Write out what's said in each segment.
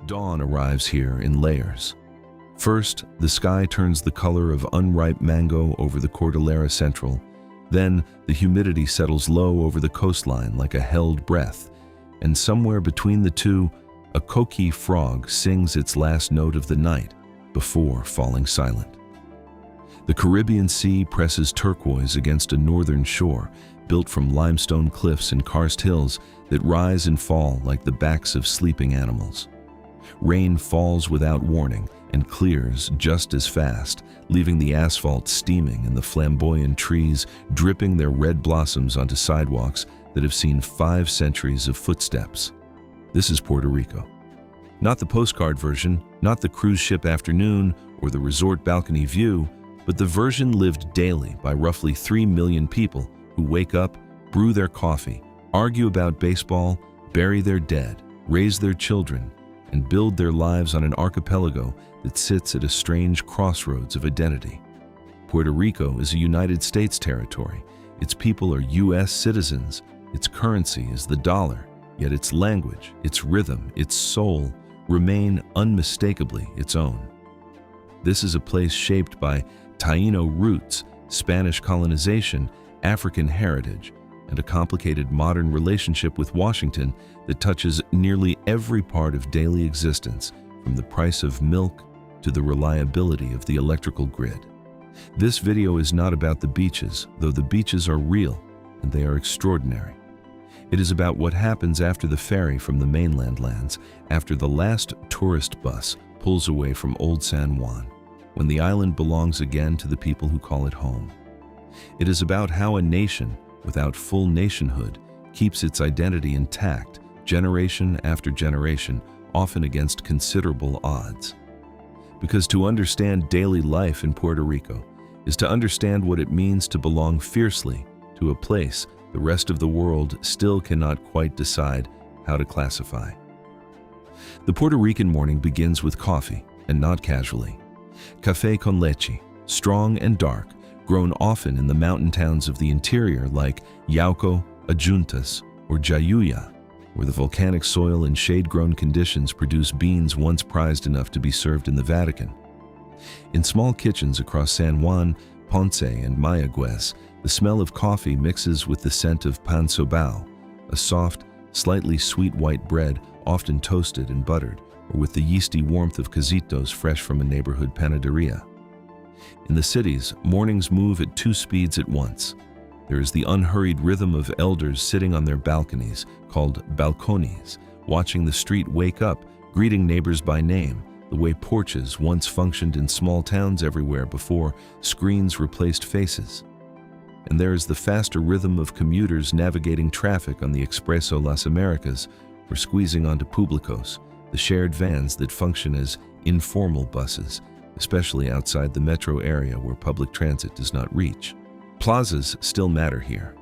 Dawn arrives here in layers. First, the sky turns the color of unripe mango over the Cordillera Central. Then, the humidity settles low over the coastline like a held breath. And somewhere between the two, a coqui frog sings its last note of the night before falling silent. The Caribbean Sea presses turquoise against a northern shore built from limestone cliffs and karst hills that rise and fall like the backs of sleeping animals. Rain falls without warning and clears just as fast, leaving the asphalt steaming and the flamboyant trees dripping their red blossoms onto sidewalks that have seen 5 centuries of footsteps. This is Puerto Rico. Not the postcard version, not the cruise ship afternoon or the resort balcony view, but the version lived daily by roughly 3 million people who wake up, brew their coffee, argue about baseball, bury their dead, raise their children, and build their lives on an archipelago that sits at a strange crossroads of identity. Puerto Rico is a United States territory. Its people are U.S. citizens. Its currency is the dollar, yet its language, its rhythm, its soul remain unmistakably its own. This is a place shaped by Taino roots, Spanish colonization, African heritage, and a complicated modern relationship with Washington that touches nearly every part of daily existence, from the price of milk to the reliability of the electrical grid. This video is not about the beaches, though the beaches are real and they are extraordinary. It is about what happens after the ferry from the mainland lands, after the last tourist bus pulls away from Old San Juan, when the island belongs again to the people who call it home. It is about how a nation, without full nationhood, keeps its identity intact, generation after generation, often against considerable odds. Because to understand daily life in Puerto Rico is to understand what it means to belong fiercely to a place the rest of the world still cannot quite decide how to classify. The Puerto Rican morning begins with coffee, and not casually. Café con leche, strong and dark, grown often in the mountain towns of the interior like Yauco, Adjuntas, or Jayuya, where the volcanic soil and shade-grown conditions produce beans once prized enough to be served in the Vatican. In small kitchens across San Juan, Ponce, and Mayagüez, the smell of coffee mixes with the scent of pan sobao, a soft, slightly sweet white bread often toasted and buttered, or with the yeasty warmth of cazitos fresh from a neighborhood panaderia. In the cities, mornings move at 2 speeds at once. There is the unhurried rhythm of elders sitting on their balconies, called balcones, watching the street wake up, greeting neighbors by name, the way porches once functioned in small towns everywhere before screens replaced faces. And there is the faster rhythm of commuters navigating traffic on the Expreso Las Americas or squeezing onto Publicos, the shared vans that function as informal buses, especially outside the metro area where public transit does not reach. Plazas still matter here.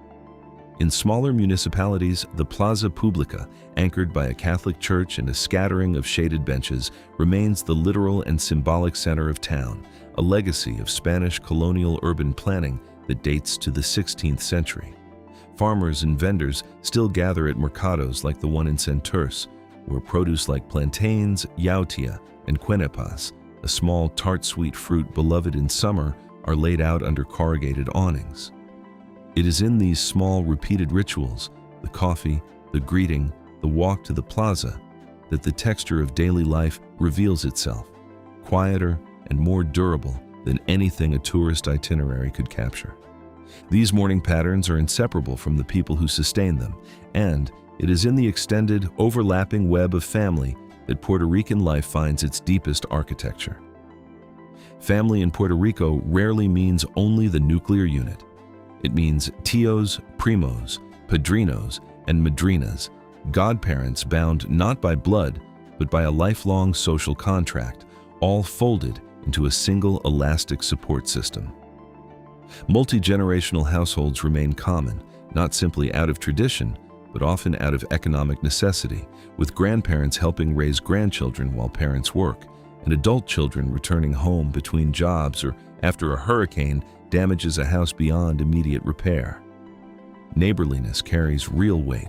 In smaller municipalities, the Plaza Pública, anchored by a Catholic church and a scattering of shaded benches, remains the literal and symbolic center of town, a legacy of Spanish colonial urban planning that dates to the 16th century. Farmers and vendors still gather at mercados like the one in Santurce, where produce like plantains, yautia, and quenepas, a small tart sweet fruit beloved in summer, are laid out under corrugated awnings. It is in these small repeated rituals, the coffee, the greeting, the walk to the plaza, that the texture of daily life reveals itself, quieter and more durable than anything a tourist itinerary could capture. These morning patterns are inseparable from the people who sustain them, and it is in the extended, overlapping web of family that Puerto Rican life finds its deepest architecture. Family in Puerto Rico rarely means only the nuclear unit. It means tios, primos, padrinos, and madrinas, godparents bound not by blood, but by a lifelong social contract, all folded into a single elastic support system. Multi-generational households remain common, not simply out of tradition, but often out of economic necessity, with grandparents helping raise grandchildren while parents work, and adult children returning home between jobs or after a hurricane damages a house beyond immediate repair. Neighborliness carries real weight.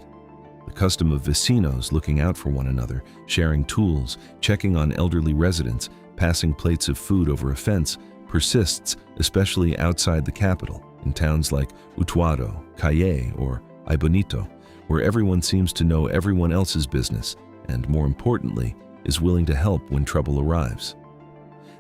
The custom of vecinos looking out for one another, sharing tools, checking on elderly residents, passing plates of food over a fence, persists, especially outside the capital, in towns like Utuado, Calle, or Ay Bonito, where everyone seems to know everyone else's business and, more importantly, is willing to help when trouble arrives.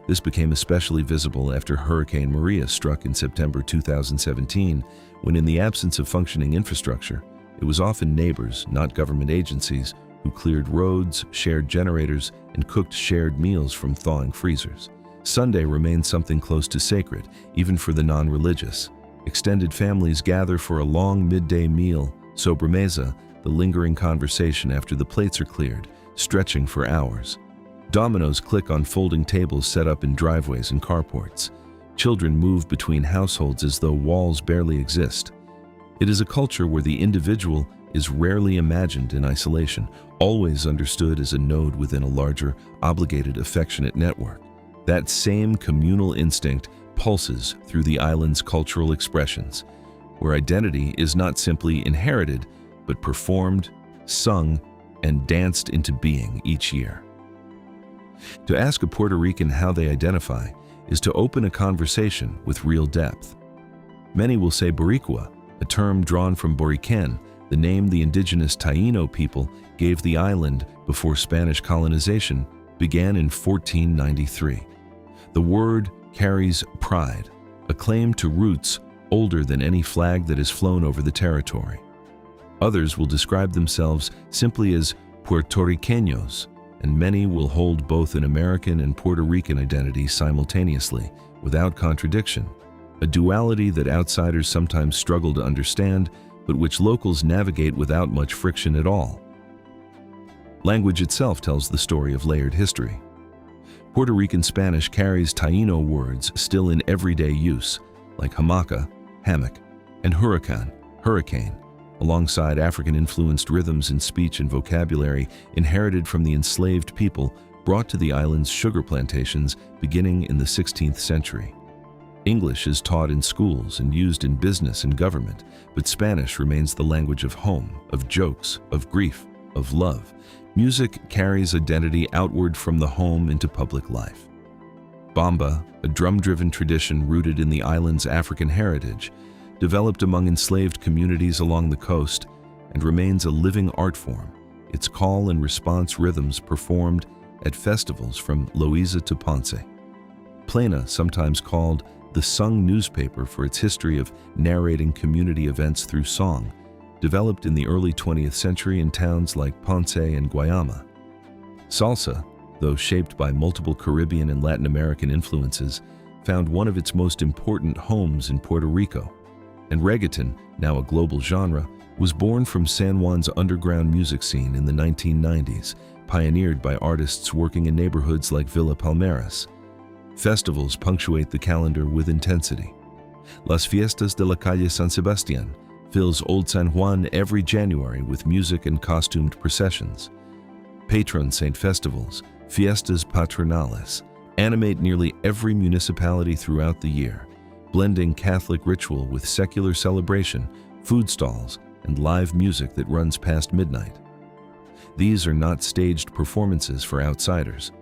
This became especially visible after Hurricane Maria struck in September 2017, when, in the absence of functioning infrastructure, it was often neighbors, not government agencies, who cleared roads, shared generators, and cooked shared meals from thawing freezers. Sunday remains something close to sacred, even for the non-religious. Extended families gather for a long midday meal, sobremesa, the lingering conversation after the plates are cleared, stretching for hours. Dominoes click on folding tables set up in driveways and carports. Children move between households as though walls barely exist. It is a culture where the individual is rarely imagined in isolation, always understood as a node within a larger, obligated, affectionate network. That same communal instinct pulses through the island's cultural expressions, where identity is not simply inherited, but performed, sung, and danced into being each year. To ask a Puerto Rican how they identify is to open a conversation with real depth. Many will say Boricua, a term drawn from Boriquen, the name the indigenous Taíno people gave the island before Spanish colonization began in 1493. The word carries pride, a claim to roots older than any flag that has flown over the territory. Others will describe themselves simply as Puertorriqueños, and many will hold both an American and Puerto Rican identity simultaneously, without contradiction, a duality that outsiders sometimes struggle to understand, but which locals navigate without much friction at all. Language itself tells the story of layered history. Puerto Rican Spanish carries Taíno words still in everyday use, like hamaca, hammock, and huracan, hurricane, alongside African-influenced rhythms in speech and vocabulary inherited from the enslaved people brought to the island's sugar plantations beginning in the 16th century. English is taught in schools and used in business and government, but Spanish remains the language of home, of jokes, of grief, of love. Music carries identity outward from the home into public life. Bamba, a drum-driven tradition rooted in the island's African heritage, developed among enslaved communities along the coast and remains a living art form, its call and response rhythms performed at festivals from Loíza to Ponce. Plena, sometimes called the sung newspaper for its history of narrating community events through song, developed in the early 20th century in towns like Ponce and Guayama. Salsa, though shaped by multiple Caribbean and Latin American influences, found one of its most important homes in Puerto Rico. And reggaeton, now a global genre, was born from San Juan's underground music scene in the 1990s, pioneered by artists working in neighborhoods like Villa Palmeras. Festivals punctuate the calendar with intensity. Las Fiestas de la Calle San Sebastián fills Old San Juan every January with music and costumed processions. Patron saint festivals, fiestas patronales, animate nearly every municipality throughout the year, blending Catholic ritual with secular celebration, food stalls, and live music that runs past midnight. These are not staged performances for outsiders.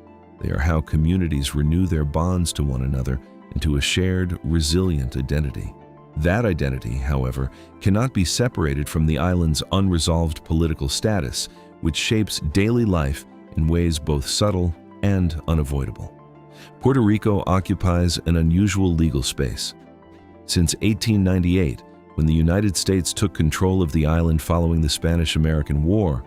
They are how communities renew their bonds to one another into a shared, resilient identity. That identity, however, cannot be separated from the island's unresolved political status, which shapes daily life in ways both subtle and unavoidable. Puerto Rico occupies an unusual legal space. Since 1898, when the United States took control of the island following the Spanish-American War,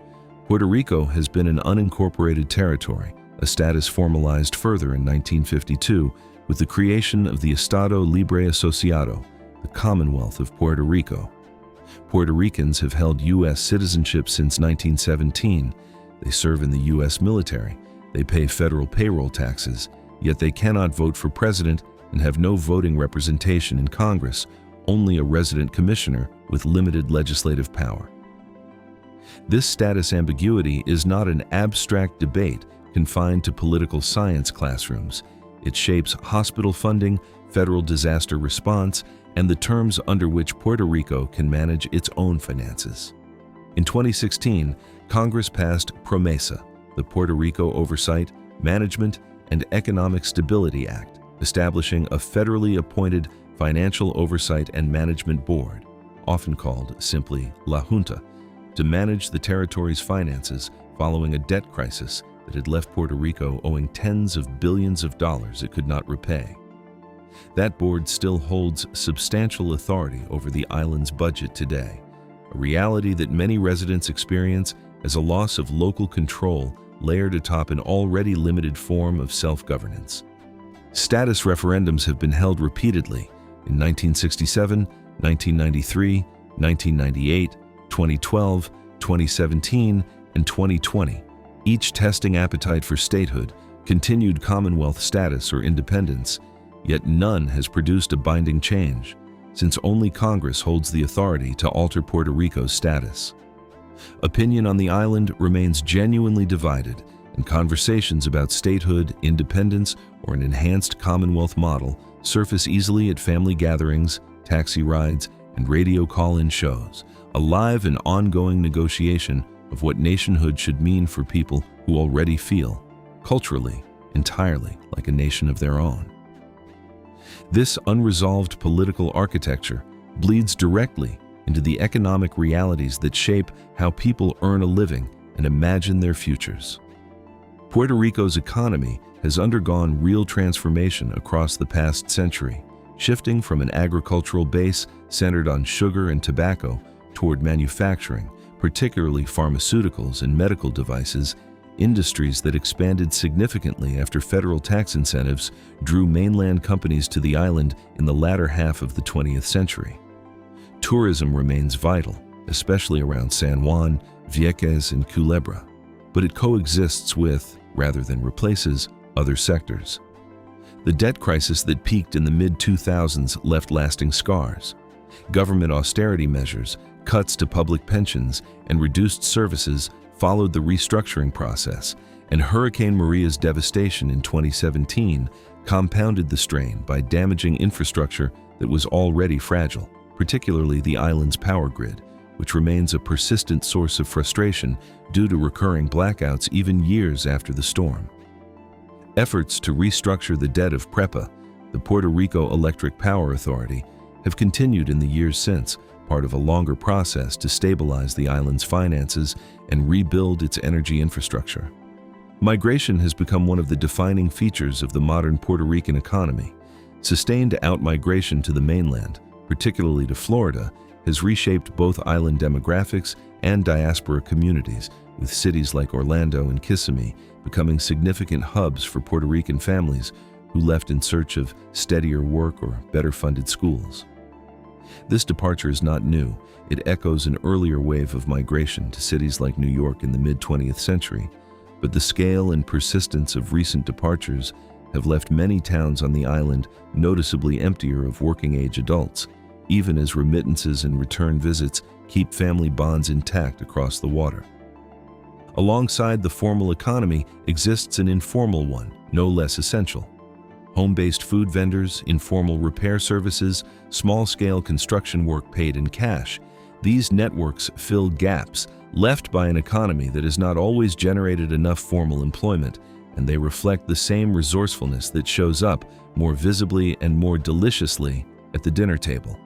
Puerto Rico has been an unincorporated territory, a status formalized further in 1952 with the creation of the Estado Libre Asociado, the Commonwealth of Puerto Rico. Puerto Ricans have held U.S. citizenship since 1917. They serve in the U.S. military. They pay federal payroll taxes, yet they cannot vote for president and have no voting representation in Congress, only a resident commissioner with limited legislative power. This status ambiguity is not an abstract debate confined to political science classrooms. It shapes hospital funding, federal disaster response, and the terms under which Puerto Rico can manage its own finances. In 2016, Congress passed PROMESA, the Puerto Rico Oversight, Management, and Economic Stability Act, establishing a federally appointed Financial Oversight and Management Board, often called simply La Junta, to manage the territory's finances following a debt crisis that had left Puerto Rico owing tens of billions of dollars it could not repay. That board still holds substantial authority over the island's budget today, a reality that many residents experience as a loss of local control layered atop an already limited form of self-governance. Status referendums have been held repeatedly in 1967, 1993, 1998, 2012, 2017, and 2020, each testing appetite for statehood, continued Commonwealth status, or independence, yet none has produced a binding change, since only Congress holds the authority to alter Puerto Rico's status. Opinion on the island remains genuinely divided, and conversations about statehood, independence, or an enhanced Commonwealth model surface easily at family gatherings, taxi rides, and radio call-in shows, a live and ongoing negotiation of what nationhood should mean for people who already feel, culturally, entirely like a nation of their own. This unresolved political architecture bleeds directly into the economic realities that shape how people earn a living and imagine their futures. Puerto Rico's economy has undergone real transformation across the past century, shifting from an agricultural base centered on sugar and tobacco toward manufacturing, particularly pharmaceuticals and medical devices, industries that expanded significantly after federal tax incentives drew mainland companies to the island in the latter half of the 20th century. Tourism remains vital, especially around San Juan, Vieques, and Culebra, but it coexists with, rather than replaces, other sectors. The debt crisis that peaked in the mid-2000s left lasting scars. Government austerity measures, cuts to public pensions, and reduced services followed the restructuring process, and Hurricane Maria's devastation in 2017 compounded the strain by damaging infrastructure that was already fragile, particularly the island's power grid, which remains a persistent source of frustration due to recurring blackouts even years after the storm. Efforts to restructure the debt of PREPA, the Puerto Rico Electric Power Authority, have continued in the years since, part of a longer process to stabilize the island's finances and rebuild its energy infrastructure. Migration has become one of the defining features of the modern Puerto Rican economy. Sustained out-migration to the mainland, particularly to Florida, has reshaped both island demographics and diaspora communities, with cities like Orlando and Kissimmee becoming significant hubs for Puerto Rican families who left in search of steadier work or better-funded schools. This departure is not new. It echoes an earlier wave of migration to cities like New York in the mid-20th century, but the scale and persistence of recent departures have left many towns on the island noticeably emptier of working-age adults, even as remittances and return visits keep family bonds intact across the water. Alongside the formal economy exists an informal one, no less essential. Home-based food vendors, informal repair services, small-scale construction work paid in cash. These networks fill gaps left by an economy that has not always generated enough formal employment, and they reflect the same resourcefulness that shows up more visibly and more deliciously at the dinner table.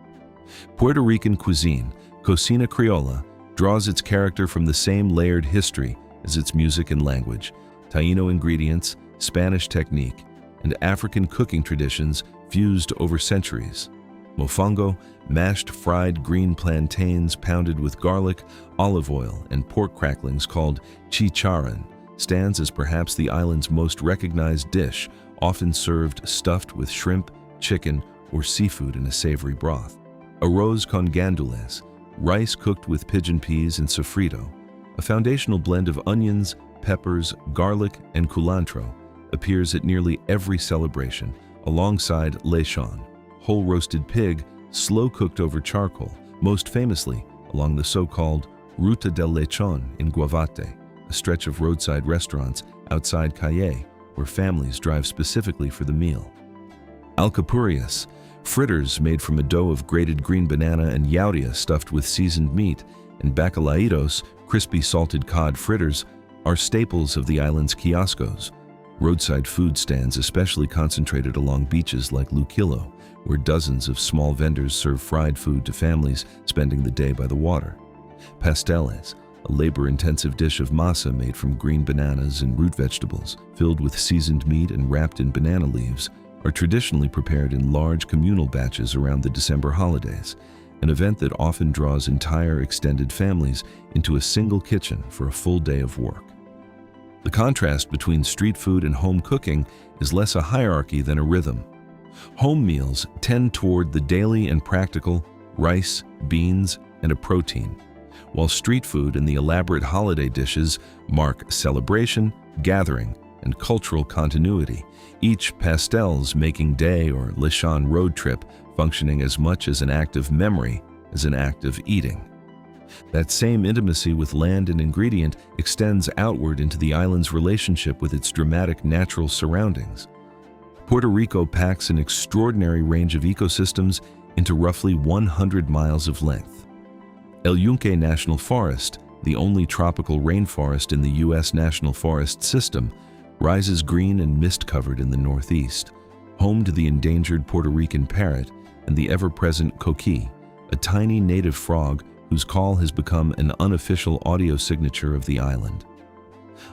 Puerto Rican cuisine, cocina criolla, draws its character from the same layered history as its music and language, Taino ingredients, Spanish technique, and African cooking traditions fused over centuries. Mofongo, mashed fried green plantains pounded with garlic, olive oil, and pork cracklings called chicharrón, stands as perhaps the island's most recognized dish, often served stuffed with shrimp, chicken, or seafood in a savory broth. Arroz con gandules, rice cooked with pigeon peas and sofrito, a foundational blend of onions, peppers, garlic, and culantro, appears at nearly every celebration, alongside lechon, whole roasted pig, slow-cooked over charcoal, most famously along the so-called Ruta del Lechon in Guavate, a stretch of roadside restaurants outside Calle, where families drive specifically for the meal. Alcapurrias, fritters made from a dough of grated green banana and llauria stuffed with seasoned meat, and bacalaitos, crispy salted cod fritters, are staples of the island's kioscos, roadside food stands especially concentrated along beaches like Luquillo, where dozens of small vendors serve fried food to families spending the day by the water. Pasteles, a labor-intensive dish of masa made from green bananas and root vegetables, filled with seasoned meat and wrapped in banana leaves, are traditionally prepared in large communal batches around the December holidays, an event that often draws entire extended families into a single kitchen for a full day of work. The contrast between street food and home cooking is less a hierarchy than a rhythm. Home meals tend toward the daily and practical rice, beans, and a protein, while street food and the elaborate holiday dishes mark celebration, gathering, and cultural continuity, each pastel's making day or Lishan road trip functioning as much as an act of memory as an act of eating. That same intimacy with land and ingredient extends outward into the island's relationship with its dramatic natural surroundings. Puerto Rico packs an extraordinary range of ecosystems into roughly 100 miles of length. El Yunque National Forest, the only tropical rainforest in the U.S. National Forest System, rises green and mist-covered in the northeast, home to the endangered Puerto Rican parrot and the ever-present coqui, a tiny native frog whose call has become an unofficial audio signature of the island.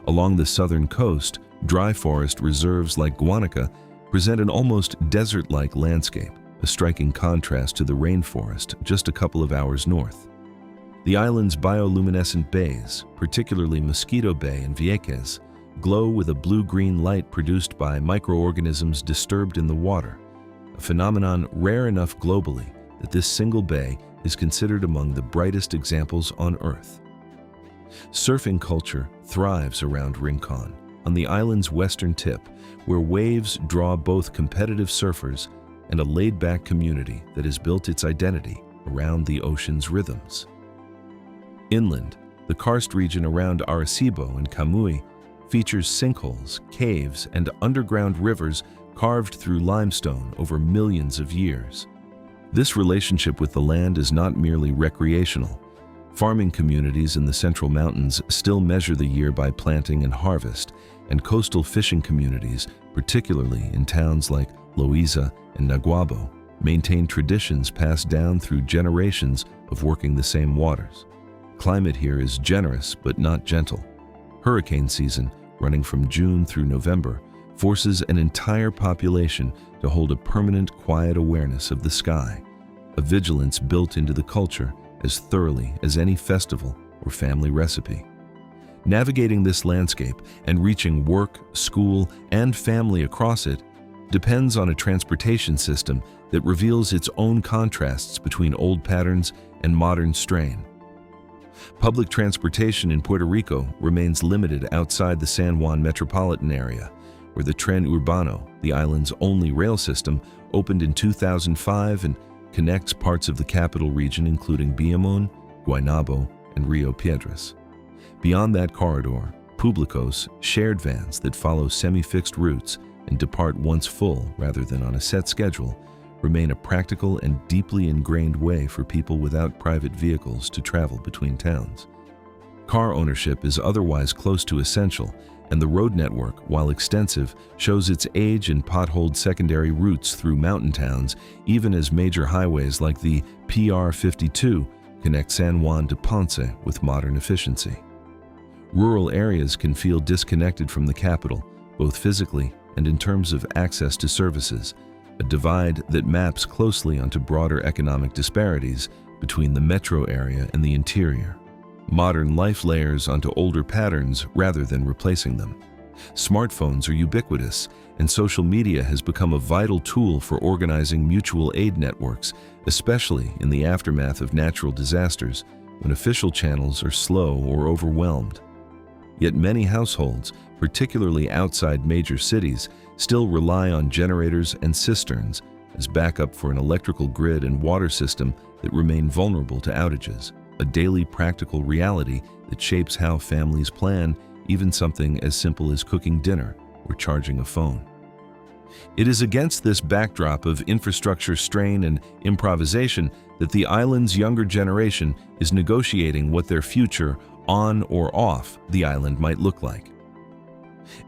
Along the southern coast, dry forest reserves like Guanica present an almost desert-like landscape, a striking contrast to the rainforest just a couple of hours north. The island's bioluminescent bays, particularly Mosquito Bay and Vieques, glow with a blue-green light produced by microorganisms disturbed in the water, a phenomenon rare enough globally that this single bay is considered among the brightest examples on Earth. Surfing culture thrives around Rincon, on the island's western tip, where waves draw both competitive surfers and a laid-back community that has built its identity around the ocean's rhythms. Inland, the karst region around Arecibo and Camuy features sinkholes, caves, and underground rivers carved through limestone over millions of years. This relationship with the land is not merely recreational. Farming communities in the Central Mountains still measure the year by planting and harvest, and coastal fishing communities, particularly in towns like Loíza and Naguabo, maintain traditions passed down through generations of working the same waters. Climate here is generous but not gentle. Hurricane season, running from June through November, forces an entire population to hold a permanent quiet awareness of the sky, a vigilance built into the culture as thoroughly as any festival or family recipe. Navigating this landscape and reaching work, school, and family across it depends on a transportation system that reveals its own contrasts between old patterns and modern strain. Public transportation in Puerto Rico remains limited outside the San Juan metropolitan area, where the Tren Urbano, the island's only rail system, opened in 2005 and connects parts of the capital region including Viamón, Guaynabo, and Rio Piedras. Beyond that corridor, Publicos, shared vans that follow semi-fixed routes and depart once full rather than on a set schedule, remain a practical and deeply ingrained way for people without private vehicles to travel between towns. Car ownership is otherwise close to essential, and the road network, while extensive, shows its age and potholed secondary routes through mountain towns, even as major highways like the PR-52 connect San Juan to Ponce with modern efficiency. Rural areas can feel disconnected from the capital, both physically and in terms of access to services, a divide that maps closely onto broader economic disparities between the metro area and the interior. Modern life layers onto older patterns rather than replacing them. Smartphones are ubiquitous, and social media has become a vital tool for organizing mutual aid networks, especially in the aftermath of natural disasters, when official channels are slow or overwhelmed. Yet many households, particularly outside major cities, still rely on generators and cisterns as backup for an electrical grid and water system that remain vulnerable to outages, a daily practical reality that shapes how families plan even something as simple as cooking dinner or charging a phone. It is against this backdrop of infrastructure strain and improvisation that the island's younger generation is negotiating what their future on or off the island might look like.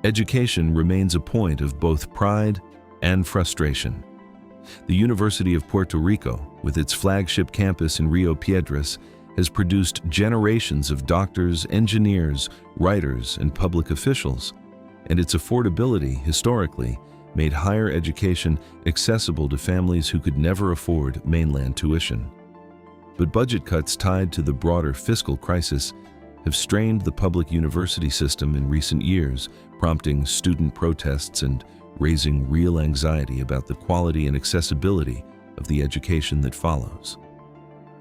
Education remains a point of both pride and frustration. The University of Puerto Rico, with its flagship campus in Rio Piedras, has produced generations of doctors, engineers, writers, and public officials, and its affordability, historically, made higher education accessible to families who could never afford mainland tuition. But budget cuts tied to the broader fiscal crisis have strained the public university system in recent years, prompting student protests and raising real anxiety about the quality and accessibility of the education that follows.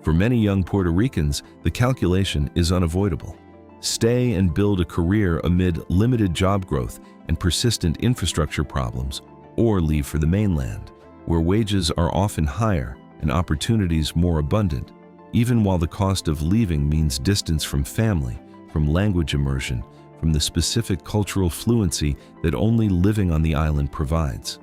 For many young Puerto Ricans, the calculation is unavoidable. Stay and build a career amid limited job growth and persistent infrastructure problems, or leave for the mainland, where wages are often higher and opportunities more abundant, even while the cost of leaving means distance from family, from language immersion, from the specific cultural fluency that only living on the island provides.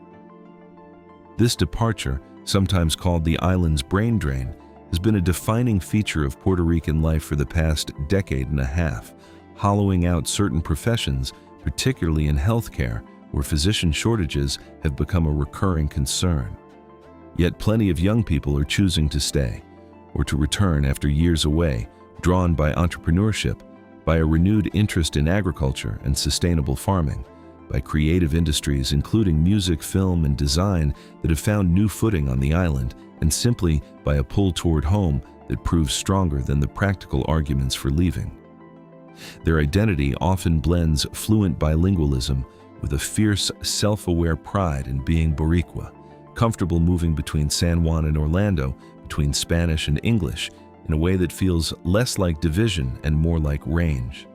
This departure, sometimes called the island's brain drain, has been a defining feature of Puerto Rican life for the past decade and a half, hollowing out certain professions, particularly in healthcare, where physician shortages have become a recurring concern. Yet plenty of young people are choosing to stay, or to return after years away, drawn by entrepreneurship, by a renewed interest in agriculture and sustainable farming, by creative industries including music, film, and design that have found new footing on the island, and simply by a pull toward home that proves stronger than the practical arguments for leaving. Their identity often blends fluent bilingualism with a fierce, self-aware pride in being Boricua, comfortable moving between San Juan and Orlando, between Spanish and English, in a way that feels less like division and more like range.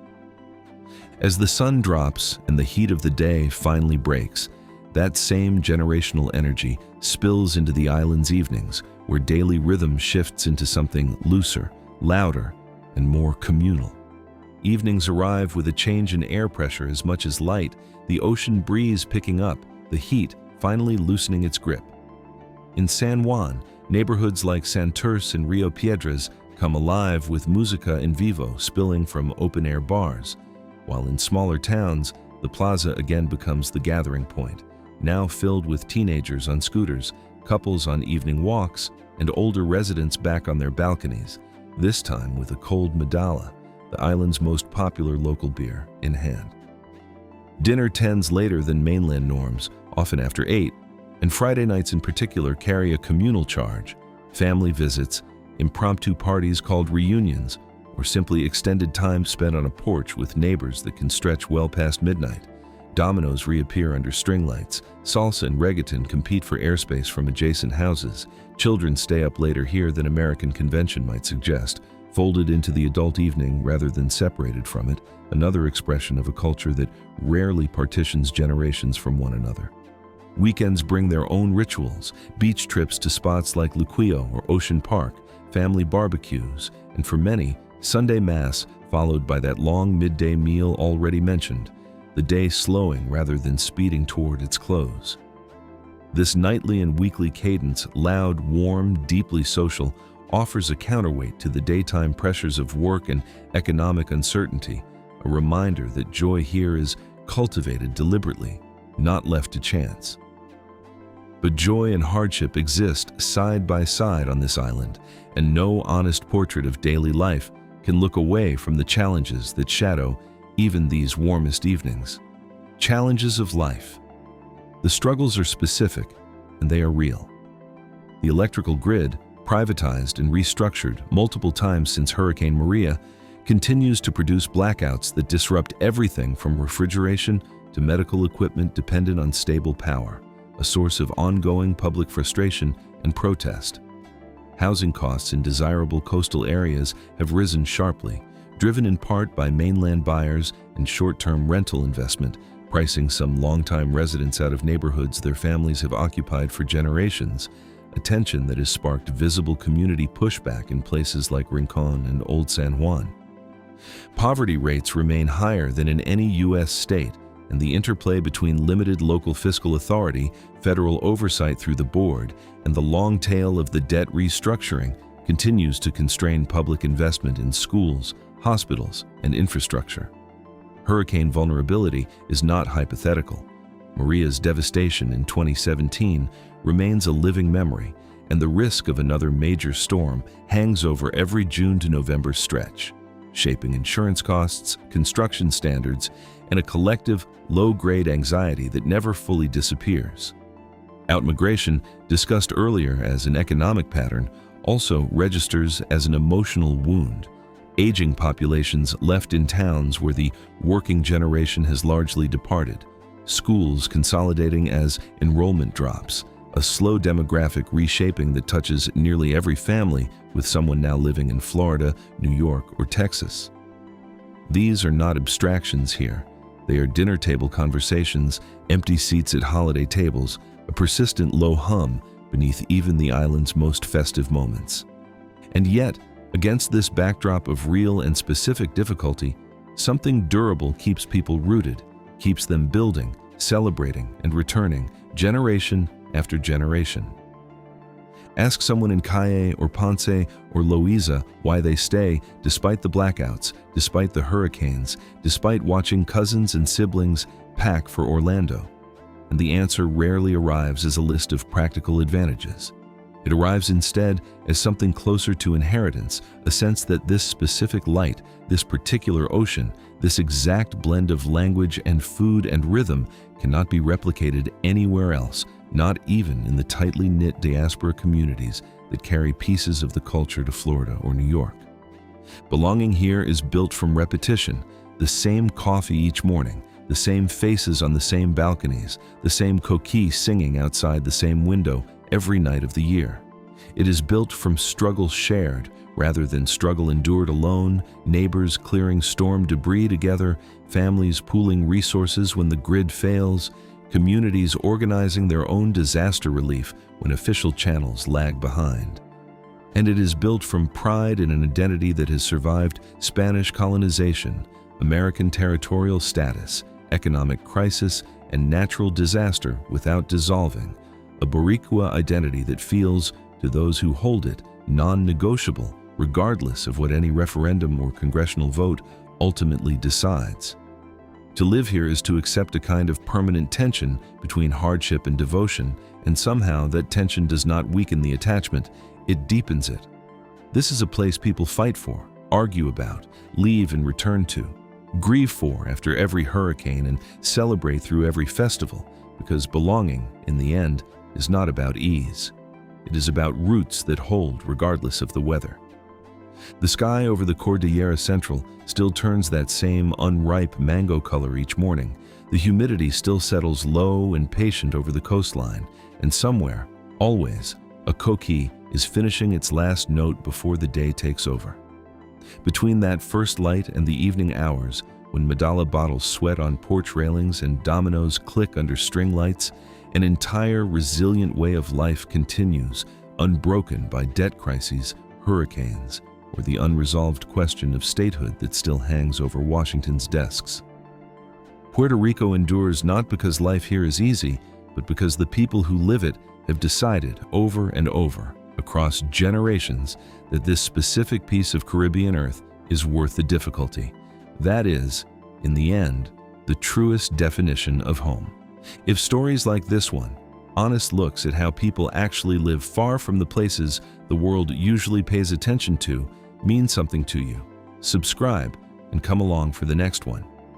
As the sun drops and the heat of the day finally breaks, that same generational energy spills into the island's evenings, where daily rhythm shifts into something looser, louder, and more communal. Evenings arrive with a change in air pressure as much as light, the ocean breeze picking up, the heat finally loosening its grip. In San Juan, neighborhoods like Santurce and Rio Piedras come alive with música en vivo spilling from open-air bars, while in smaller towns, the plaza again becomes the gathering point, now filled with teenagers on scooters, couples on evening walks, and older residents back on their balconies, this time with a cold Medalla, the island's most popular local beer, in hand. Dinner tends later than mainland norms, often after 8, and Friday nights in particular carry a communal charge. Family visits, impromptu parties called reunions, or simply extended time spent on a porch with neighbors that can stretch well past midnight. Dominoes reappear under string lights, salsa and reggaeton compete for airspace from adjacent houses, children stay up later here than American convention might suggest, folded into the adult evening rather than separated from it, another expression of a culture that rarely partitions generations from one another. Weekends bring their own rituals, beach trips to spots like Luquillo or Ocean Park, family barbecues, and for many, Sunday Mass followed by that long midday meal already mentioned, the day slowing rather than speeding toward its close. This nightly and weekly cadence, loud, warm, deeply social, offers a counterweight to the daytime pressures of work and economic uncertainty, a reminder that joy here is cultivated deliberately, not left to chance. But joy and hardship exist side by side on this island, and no honest portrait of daily life can look away from the challenges that shadow even these warmest evenings. Challenges of life. The struggles are specific, and they are real. The electrical grid, privatized and restructured multiple times since Hurricane Maria, continues to produce blackouts that disrupt everything from refrigeration to medical equipment dependent on stable power, a source of ongoing public frustration and protest. Housing costs in desirable coastal areas have risen sharply, driven in part by mainland buyers and short-term rental investment, pricing some longtime residents out of neighborhoods their families have occupied for generations, a tension that has sparked visible community pushback in places like Rincon and Old San Juan. Poverty rates remain higher than in any U.S. state, and the interplay between limited local fiscal authority, federal oversight through the board, and the long tail of the debt restructuring continues to constrain public investment in schools, hospitals, and infrastructure. Hurricane vulnerability is not hypothetical. Maria's devastation in 2017 remains a living memory, and the risk of another major storm hangs over every June to November stretch, shaping insurance costs, construction standards, and a collective, low-grade anxiety that never fully disappears. Outmigration, discussed earlier as an economic pattern, also registers as an emotional wound. Aging populations left in towns where the working generation has largely departed, schools consolidating as enrollment drops, a slow demographic reshaping that touches nearly every family, with someone now living in Florida, New York, or Texas. These are not abstractions here. They are dinner table conversations, empty seats at holiday tables, a persistent low hum beneath even the island's most festive moments. And yet, against this backdrop of real and specific difficulty, something durable keeps people rooted, keeps them building, celebrating, and returning, generation after generation. Ask someone in Calle or Ponce or Loíza why they stay despite the blackouts, despite the hurricanes, despite watching cousins and siblings pack for Orlando. And the answer rarely arrives as a list of practical advantages. It arrives instead as something closer to inheritance, a sense that this specific light, this particular ocean, this exact blend of language and food and rhythm cannot be replicated anywhere else, not even in the tightly knit diaspora communities that carry pieces of the culture to Florida or New York. Belonging here is built from repetition, the same coffee each morning, the same faces on the same balconies, the same coquille singing outside the same window every night of the year. It is built from struggle shared rather than struggle endured alone, neighbors clearing storm debris together, families pooling resources when the grid fails, communities organizing their own disaster relief when official channels lag behind. And it is built from pride in an identity that has survived Spanish colonization, American territorial status, economic crisis, and natural disaster without dissolving, a Boricua identity that feels, to those who hold it, non-negotiable, regardless of what any referendum or congressional vote ultimately decides. To live here is to accept a kind of permanent tension between hardship and devotion, and somehow that tension does not weaken the attachment, it deepens it. This is a place people fight for, argue about, leave and return to, grieve for after every hurricane, and celebrate through every festival, because belonging, in the end, is not about ease. It is about roots that hold regardless of the weather. The sky over the Cordillera Central still turns that same unripe mango color each morning. The humidity still settles low and patient over the coastline, and somewhere, always, a coquille is finishing its last note before the day takes over. Between that first light and the evening hours, when Medalla bottles sweat on porch railings and dominoes click under string lights, an entire resilient way of life continues, unbroken by debt crises, hurricanes, or the unresolved question of statehood that still hangs over Washington's desks. Puerto Rico endures not because life here is easy, but because the people who live it have decided over and over, across generations, that this specific piece of Caribbean earth is worth the difficulty. That is, in the end, the truest definition of home. If stories like this one, honest looks at how people actually live far from the places the world usually pays attention to, mean something to you, subscribe and come along for the next one.